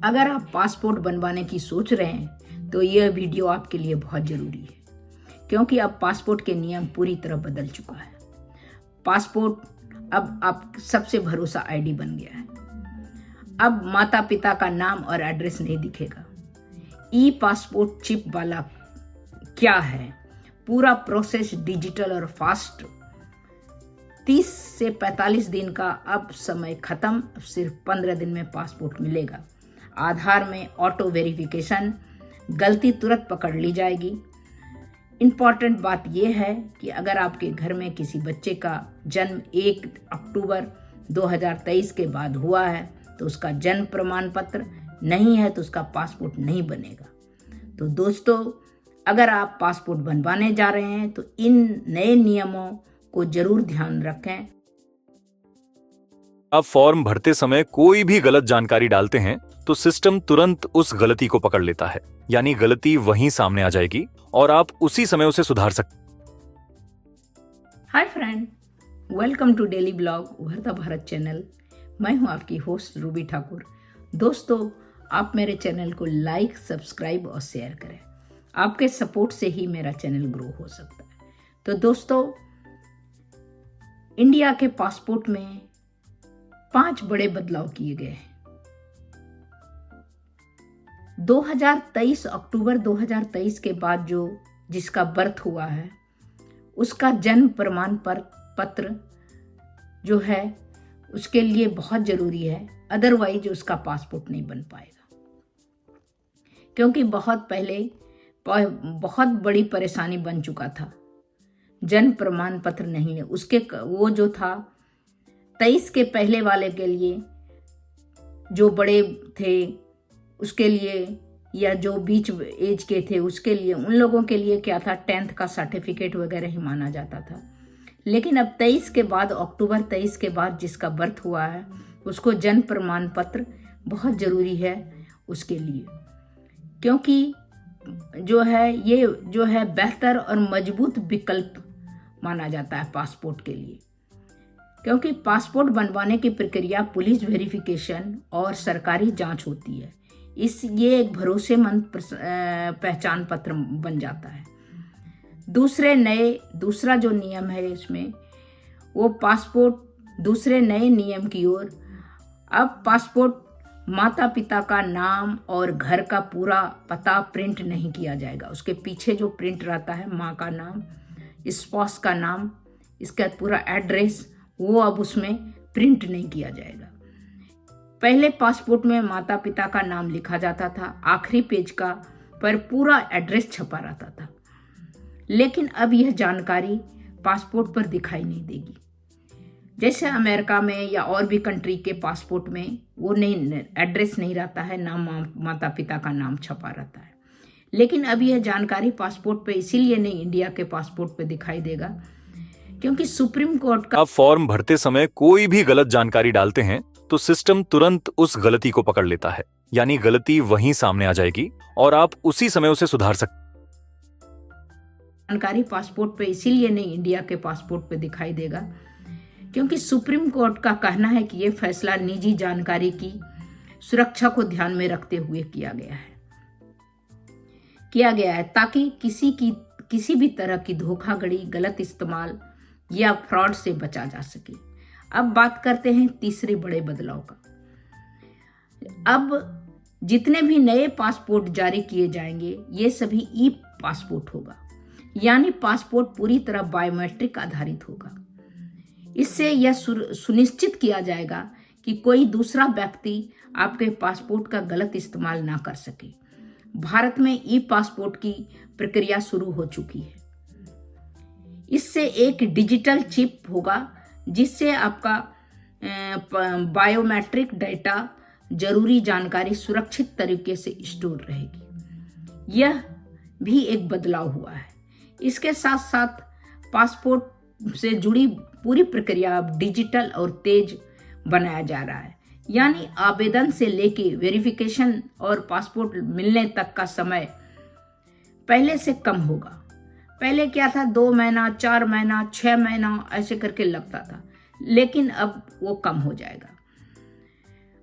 अगर आप पासपोर्ट बनवाने की सोच रहे हैं तो यह वीडियो आपके लिए बहुत ज़रूरी है, क्योंकि अब पासपोर्ट के नियम पूरी तरह बदल चुका है। पासपोर्ट अब आप सबसे भरोसा आईडी बन गया है। अब माता पिता का नाम और एड्रेस नहीं दिखेगा। ई पासपोर्ट चिप वाला क्या है? पूरा प्रोसेस डिजिटल और फास्ट। 30 से 45 दिन का अब समय खत्म, सिर्फ 15 दिन में पासपोर्ट मिलेगा। आधार में ऑटो वेरिफिकेशन, गलती तुरंत पकड़ ली जाएगी। इम्पॉर्टेंट बात यह है कि अगर आपके घर में किसी बच्चे का जन्म 1 अक्टूबर 2023 के बाद हुआ है तो उसका जन्म प्रमाण पत्र नहीं है तो उसका पासपोर्ट नहीं बनेगा। तो दोस्तों, अगर आप पासपोर्ट बनवाने जा रहे हैं तो इन नए नियमों को जरूर ध्यान रखें। आप फॉर्म भरते समय कोई भी गलत जानकारी डालते हैं तो सिस्टम तुरंत उस गलती को पकड़ लेता है, यानी गलती वहीं सामने आ जाएगी और आप उसी समय उसे सुधार सकते। Hi friend, welcome to daily blog Ubharta Bharat channel. मैं हूं आपकी होस्ट रूबी ठाकुर। दोस्तों, आप मेरे चैनल को लाइक, सब्सक्राइब और शेयर करें। आपके सपोर्ट से ही मेरा चैनल ग्रो हो सकता है। तो दोस्तों, इंडिया के पासपोर्ट में 5 बड़े बदलाव किए गए हैं। 2023 अक्टूबर 2023 के बाद जिसका बर्थ हुआ है उसका जन्म प्रमाण पत्र जो है उसके लिए बहुत जरूरी है, अदरवाइज उसका पासपोर्ट नहीं बन पाएगा। क्योंकि बहुत पहले बहुत बड़ी परेशानी बन चुका था, जन्म प्रमाण पत्र नहीं है उसके। वो जो था 23 के पहले वाले के लिए, जो बड़े थे उसके लिए, या जो बीच एज के थे उसके लिए, उन लोगों के लिए क्या था, 10th का सर्टिफिकेट वगैरह ही माना जाता था। लेकिन अब 23 के बाद, अक्टूबर 23 के बाद जिसका बर्थ हुआ है उसको जन्म प्रमाण पत्र बहुत ज़रूरी है उसके लिए। क्योंकि ये जो है बेहतर और मजबूत विकल्प माना जाता है पासपोर्ट के लिए। क्योंकि पासपोर्ट बनवाने की प्रक्रिया पुलिस वेरिफिकेशन और सरकारी जांच होती है। ये एक भरोसेमंद पहचान पत्र बन जाता है। दूसरा जो नियम है इसमें, वो पासपोर्ट दूसरे नए नियम की ओर। अब पासपोर्ट माता पिता का नाम और घर का पूरा पता प्रिंट नहीं किया जाएगा। उसके पीछे जो प्रिंट रहता है, माँ का नाम, स्पाउस का नाम, इसका पूरा एड्रेस, वो अब उसमें प्रिंट नहीं किया जाएगा। पहले पासपोर्ट में माता पिता का नाम लिखा जाता था, आखिरी पेज पर पूरा एड्रेस छपा रहता था। लेकिन अब यह जानकारी पासपोर्ट पर दिखाई नहीं देगी। जैसे अमेरिका में या और भी कंट्री के पासपोर्ट में वो एड्रेस नहीं रहता है, नाम माता पिता का नाम छपा रहता है। लेकिन अब यह जानकारी पासपोर्ट पे इसीलिए नहीं, इंडिया के पासपोर्ट पे दिखाई देगा क्योंकि सुप्रीम कोर्ट का। आप फॉर्म भरते समय कोई भी गलत जानकारी डालते हैं तो सिस्टम तुरंत उस गलती को पकड़ लेता है, यानी गलती वहीं सामने आ जाएगी और आप उसी समय उसे सुधार सकते। जानकारी पासपोर्ट पे इसीलिए नहीं, इंडिया के पासपोर्ट पे दिखाई देगा क्योंकि सुप्रीम कोर्ट का कहना है कि यह फैसला निजी जानकारी की सुरक्षा को ध्यान में रखते हुए किया गया है ताकि किसी भी तरह की धोखाधड़ी, गलत इस्तेमाल या फ्रॉड से बचा जा सके। अब बात करते हैं तीसरे बड़े बदलाव का। अब जितने भी नए पासपोर्ट जारी किए जाएंगे ये सभी ई पासपोर्ट होगा, यानी पासपोर्ट पूरी तरह बायोमेट्रिक आधारित होगा। इससे यह सुनिश्चित किया जाएगा कि कोई दूसरा व्यक्ति आपके पासपोर्ट का गलत इस्तेमाल ना कर सके। भारत में ई पासपोर्ट की प्रक्रिया शुरू हो चुकी है। इससे एक डिजिटल चिप होगा जिससे आपका बायोमेट्रिक डेटा, जरूरी जानकारी सुरक्षित तरीके से स्टोर रहेगी। यह भी एक बदलाव हुआ है। इसके साथ साथ पासपोर्ट से जुड़ी पूरी प्रक्रिया अब डिजिटल और तेज बनाया जा रहा है, यानी आवेदन से लेके वेरिफिकेशन और पासपोर्ट मिलने तक का समय पहले से कम होगा। पहले क्या था, 2 महीना, 4 महीना, 6 महीना ऐसे करके लगता था, लेकिन अब वो कम हो जाएगा।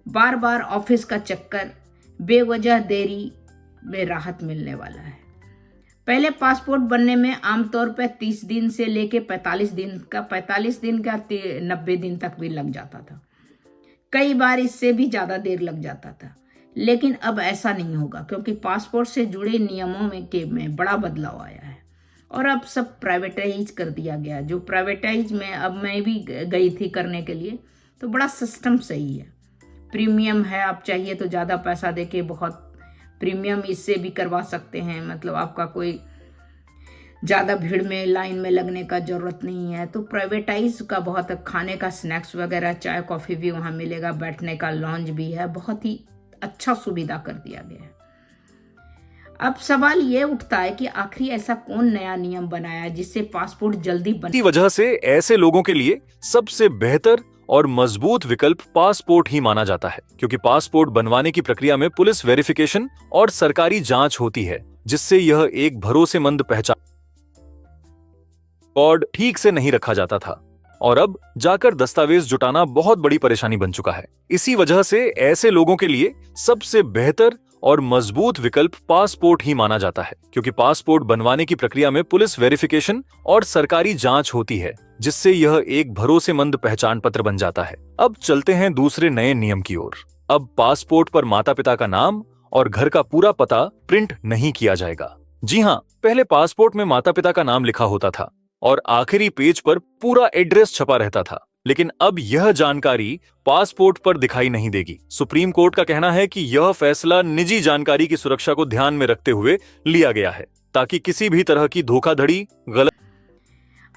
बार बार ऑफिस का चक्कर, बेवजह देरी में राहत मिलने वाला है। पहले पासपोर्ट बनने में आमतौर पर 30 दिन से लेके 45 दिन का 90 दिन तक भी लग जाता था। कई बार इससे भी ज़्यादा देर लग जाता था, लेकिन अब ऐसा नहीं होगा क्योंकि पासपोर्ट से जुड़े नियमों में बड़ा बदलाव आया है और अब सब प्राइवेटाइज कर दिया गया। जो प्राइवेटाइज में अब मैं भी गई थी करने के लिए, तो बड़ा सिस्टम सही है। प्रीमियम है, आप चाहिए तो ज़्यादा पैसा देके बहुत प्रीमियम इससे भी करवा सकते हैं, मतलब आपका कोई ज़्यादा भीड़ में लाइन में लगने का ज़रूरत नहीं है। तो प्राइवेटाइज का बहुत, खाने का स्नैक्स वगैरह चाय कॉफ़ी भी वहाँ मिलेगा, बैठने का लॉन्ज भी है, बहुत ही अच्छा सुविधा कर दिया गया है। अब सवाल ये उठता है कि आखिर ऐसा कौन नया नियम बनाया जिससे पासपोर्ट जल्दी बन। की वजह से ऐसे लोगों के लिए सबसे बेहतर और मजबूत विकल्प पासपोर्ट ही माना जाता है, क्योंकि पासपोर्ट बनवाने की प्रक्रिया में पुलिस वेरिफिकेशन और सरकारी जांच होती है, जिससे यह एक भरोसेमंद पहचान रिकॉर्ड ठीक से नहीं रखा जाता था और अब जाकर दस्तावेज जुटाना बहुत बड़ी परेशानी बन चुका है। इसी वजह से ऐसे लोगों के लिए सबसे बेहतर और मजबूत विकल्प पासपोर्ट ही माना जाता है, क्योंकि पासपोर्ट बनवाने की प्रक्रिया में पुलिस वेरिफिकेशन और सरकारी जांच होती है, जिससे यह एक भरोसेमंद पहचान पत्र बन जाता है। अब चलते हैं दूसरे नए नियम की ओर। अब पासपोर्ट पर माता पिता का नाम और घर का पूरा पता प्रिंट नहीं किया जाएगा। जी हाँ, पहले पासपोर्ट में माता पिता का नाम लिखा होता था और आखिरी पेज पर पूरा एड्रेस छपा रहता था, लेकिन अब यह जानकारी पासपोर्ट पर दिखाई नहीं देगी। सुप्रीम कोर्ट का कहना है कि यह फैसला निजी जानकारी की सुरक्षा को ध्यान में रखते हुए लिया गया है, ताकि किसी भी तरह की धोखाधड़ी, गलत।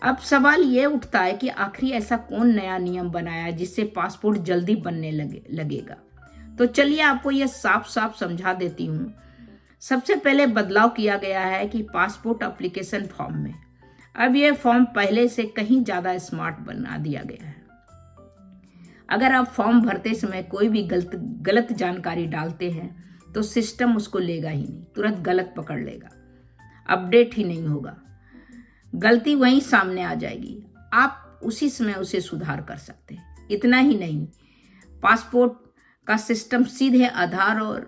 अब सवाल ये उठता है कि आखिर ऐसा कौन नया नियम बनाया जिससे पासपोर्ट जल्दी बनने लगेगा। तो चलिए आपको यह साफ साफ समझा देती हूँ। सबसे पहले बदलाव किया गया है कि पासपोर्ट एप्लीकेशन फॉर्म में अब यह फॉर्म पहले से कहीं ज्यादा स्मार्ट बना दिया गया है। अगर आप फॉर्म भरते समय कोई भी गलत जानकारी डालते हैं तो सिस्टम उसको लेगा ही नहीं, तुरंत गलत पकड़ लेगा, अपडेट ही नहीं होगा, गलती वहीं सामने आ जाएगी, आप उसी समय उसे सुधार कर सकते हैं। इतना ही नहीं, पासपोर्ट का सिस्टम सीधे आधार और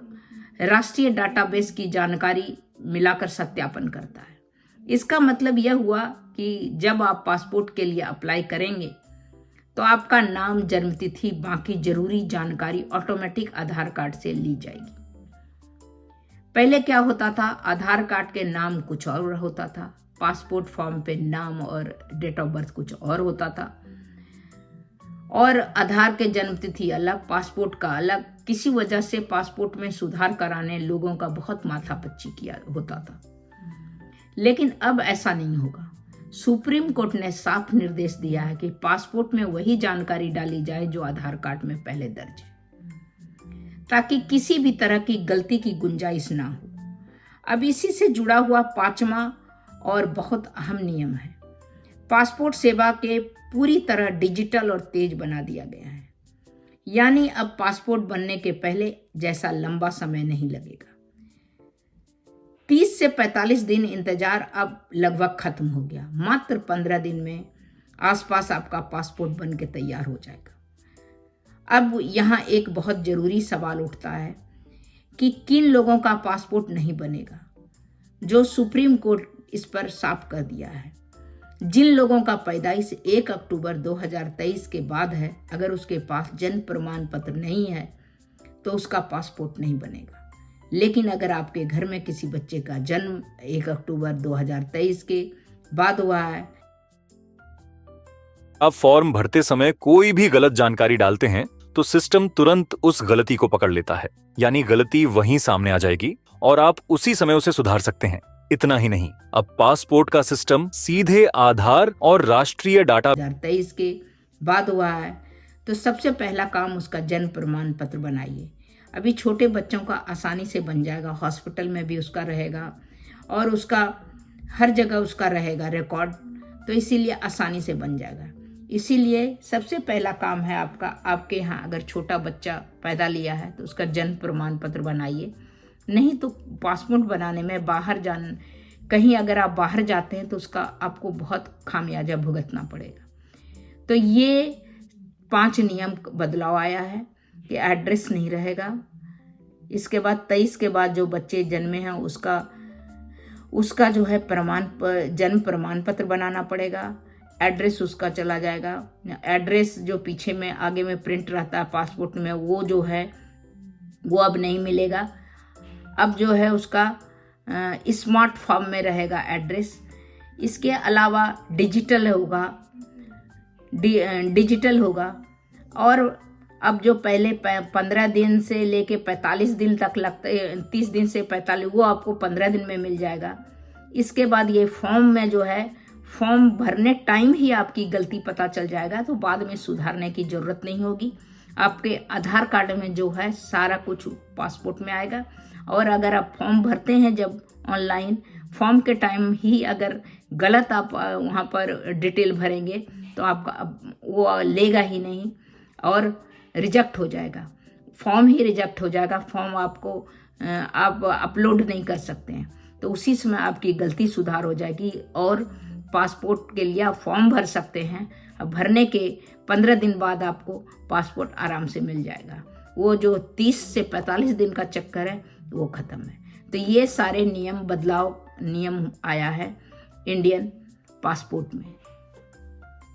राष्ट्रीय डाटाबेस की जानकारी मिलाकर सत्यापन करता है। इसका मतलब यह हुआ कि जब आप पासपोर्ट के लिए अप्लाई करेंगे तो आपका नाम, जन्मतिथि, बाकी जरूरी जानकारी ऑटोमेटिक आधार कार्ड से ली जाएगी। पहले क्या होता था, आधार कार्ड के नाम कुछ और होता था, पासपोर्ट फॉर्म पे नाम और डेट ऑफ बर्थ कुछ और होता था, और आधार के जन्मतिथि अलग, पासपोर्ट का अलग। किसी वजह से पासपोर्ट में सुधार कराने लोगों का बहुत माथापच्ची किया होता था, लेकिन अब ऐसा नहीं होगा। सुप्रीम कोर्ट ने साफ निर्देश दिया है कि पासपोर्ट में वही जानकारी डाली जाए जो आधार कार्ड में पहले दर्ज है, ताकि किसी भी तरह की गलती की गुंजाइश ना हो। अब इसी से जुड़ा हुआ 5वां और बहुत अहम नियम है, पासपोर्ट सेवा के पूरी तरह डिजिटल और तेज बना दिया गया है। यानी अब पासपोर्ट बनने के पहले जैसा लंबा समय नहीं लगेगा। 30 से 45 दिन इंतजार अब लगभग खत्म हो गया। मात्र 15 दिन में आसपास आपका पासपोर्ट बन के तैयार हो जाएगा। अब यहाँ एक बहुत जरूरी सवाल उठता है कि किन लोगों का पासपोर्ट नहीं बनेगा, जो सुप्रीम कोर्ट इस पर साफ कर दिया है। जिन लोगों का पैदाइश 1 अक्टूबर 2023 के बाद है, अगर उसके पास जन्म प्रमाण पत्र नहीं है तो उसका पासपोर्ट नहीं बनेगा। लेकिन अगर आपके घर में किसी बच्चे का जन्म 1 अक्टूबर 2023 के बाद हुआ है, आप फॉर्म भरते समय कोई भी गलत जानकारी डालते हैं तो सिस्टम तुरंत उस गलती को पकड़ लेता है, यानी गलती वहीं सामने आ जाएगी और आप उसी समय उसे सुधार सकते हैं। इतना ही नहीं, अब पासपोर्ट का सिस्टम सीधे आधार और राष्ट्रीय डाटा 2023 के बाद हुआ है, तो सबसे पहला काम उसका जन्म प्रमाण पत्र बनाइए। अभी छोटे बच्चों का आसानी से बन जाएगा, हॉस्पिटल में भी उसका रहेगा और उसका हर जगह उसका रहेगा रिकॉर्ड, तो इसीलिए आसानी से बन जाएगा। इसीलिए सबसे पहला काम है आपके यहाँ अगर छोटा बच्चा पैदा लिया है तो उसका जन्म प्रमाण पत्र बनाइए। नहीं तो पासपोर्ट बनाने में कहीं अगर आप बाहर जाते हैं तो उसका आपको बहुत खामियाजा भुगतना पड़ेगा। तो ये 5 नियम बदलाव आया है कि एड्रेस नहीं रहेगा, इसके बाद 23 के बाद जो बच्चे जन्मे हैं उसका जो है जन्म प्रमाण पत्र बनाना पड़ेगा। एड्रेस उसका चला जाएगा। एड्रेस जो पीछे में आगे में प्रिंट रहता है पासपोर्ट में, वो जो है वो अब नहीं मिलेगा। अब जो है उसका स्मार्ट फॉर्म में रहेगा एड्रेस। इसके अलावा डिजिटल होगा। और अब जो पहले 15 दिन से लेके 45 दिन तक लगता है, 30 दिन से 45, वो आपको 15 दिन में मिल जाएगा। इसके बाद ये फॉर्म में जो है, फॉर्म भरने टाइम ही आपकी गलती पता चल जाएगा, तो बाद में सुधारने की ज़रूरत नहीं होगी। आपके आधार कार्ड में जो है सारा कुछ पासपोर्ट में आएगा। और अगर आप फॉर्म भरते हैं जब ऑनलाइन, फॉर्म के टाइम ही अगर गलत आप वहाँ पर डिटेल भरेंगे तो आपका वो लेगा ही नहीं और रिजेक्ट हो जाएगा। फॉर्म ही रिजेक्ट हो जाएगा। फॉर्म आप अपलोड नहीं कर सकते हैं, तो उसी समय आपकी गलती सुधार हो जाएगी और पासपोर्ट के लिए आप फॉर्म भर सकते हैं। अब भरने के 15 दिन बाद आपको पासपोर्ट आराम से मिल जाएगा। वो जो 30 से 45 दिन का चक्कर है वो ख़त्म है। तो ये सारे नियम आया है इंडियन पासपोर्ट में।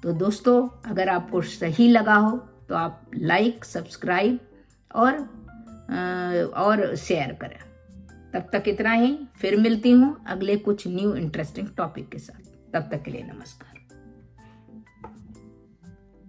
तो दोस्तों, अगर आपको सही लगा हो तो आप लाइक, सब्सक्राइब और शेयर करें। तब तक इतना ही। फिर मिलती हूँ अगले कुछ न्यू इंटरेस्टिंग टॉपिक के साथ। तब तक के लिए नमस्कार।